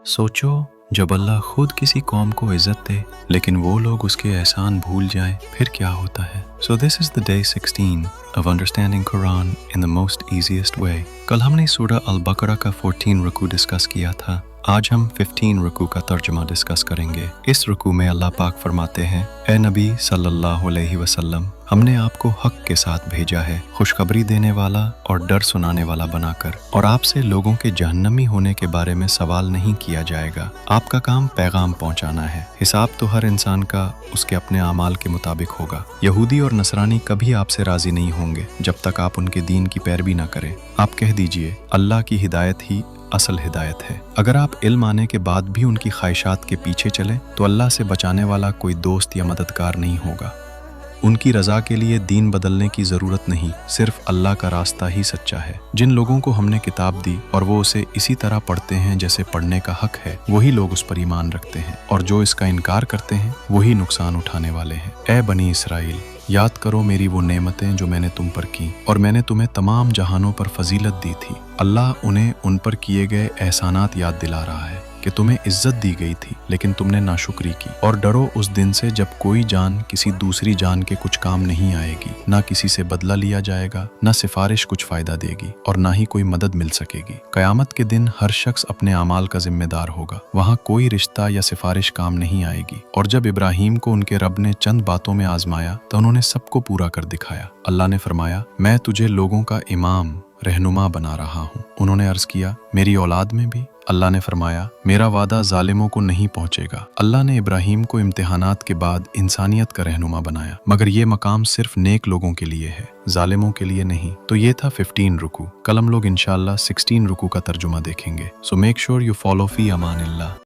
सोचो जब अल्लाह खुद किसी कौम को इज्जत दे लेकिन वो लोग उसके एहसान भूल जाएं फिर क्या होता है। So this is the day 16 of understanding Quran in the most easiest way. कल हमने सूरह अल बकरा का 14 रुकू डिस्कस किया था। आज हम 15 रुकू का तर्जुमा डिस्कस करेंगे। इस रुकू में अल्लाह पाक फरमाते हैं, ए नबी सल्लल्लाहु अलैहि वसल्लम, हमने आपको हक के साथ भेजा है, खुशखबरी देने वाला और डर सुनाने वाला बनाकर, और आपसे लोगों के जहन्नमी होने के बारे में सवाल नहीं किया जाएगा। आपका काम पैगाम पहुंचाना है। हिसाब तो हर इंसान का उसके अपने आमाल के मुताबिक होगा। यहूदी और नसरानी कभी आपसे राजी नहीं होंगे जब तक आप उनके दीन की पैरवी ना करें। आप कह दीजिए, अल्लाह की हिदायत ही असल हिदायत है। अगर आप इल्म आने के बाद भी उनकी ख्वाहिशात के पीछे चलें तो अल्लाह से बचाने वाला कोई दोस्त या मददगार नहीं होगा। उनकी रजा के लिए दीन बदलने की ज़रूरत नहीं, सिर्फ अल्लाह का रास्ता ही सच्चा है। जिन लोगों को हमने किताब दी और वो उसे इसी तरह पढ़ते हैं जैसे पढ़ने का हक है, वही लोग उस पर ईमान रखते हैं, और जो इसका इनकार करते हैं वही नुकसान उठाने वाले हैं। ए बनी इसराइल, याद करो मेरी वो नेमतें जो मैंने तुम पर की, और मैंने तुम्हें तमाम जहानों पर फजीलत दी थी। अल्लाह उन्हें उन पर किए गए एहसानात याद दिला रहा है कि तुम्हें इज्जत दी गई थी लेकिन तुमने नाशुक्री की। और डरो उस दिन से जब कोई जान किसी दूसरी जान के कुछ काम नहीं आएगी, ना किसी से बदला लिया जाएगा, ना सिफारिश कुछ फायदा देगी, और ना ही कोई मदद मिल सकेगी। कयामत के दिन हर शख्स अपने अमाल का जिम्मेदार होगा। वहाँ कोई रिश्ता या सिफारिश काम नहीं आएगी। और जब इब्राहीम को उनके रब ने चंद बातों में आजमाया तो उन्होंने सबको पूरा कर दिखाया। अल्लाह ने फरमाया, मैं तुझे लोगों का इमाम रहनुमा बना रहा हूँ। उन्होंने अर्ज किया, मेरी औलाद में भी? अल्लाह ने फरमाया, मेरा वादा जालिमों को नहीं पहुंचेगा। अल्लाह ने इब्राहीम को इम्तिहानात के बाद इंसानियत का रहनुमा बनाया, मगर ये मकाम सिर्फ नेक लोगों के लिए है, जालिमों के लिए नहीं। तो ये था 15 रुकू। कल हम लोग इंशाअल्लाह 16 रुकू का तर्जुमा देखेंगे। So make sure you follow फी अमानिल्लाह।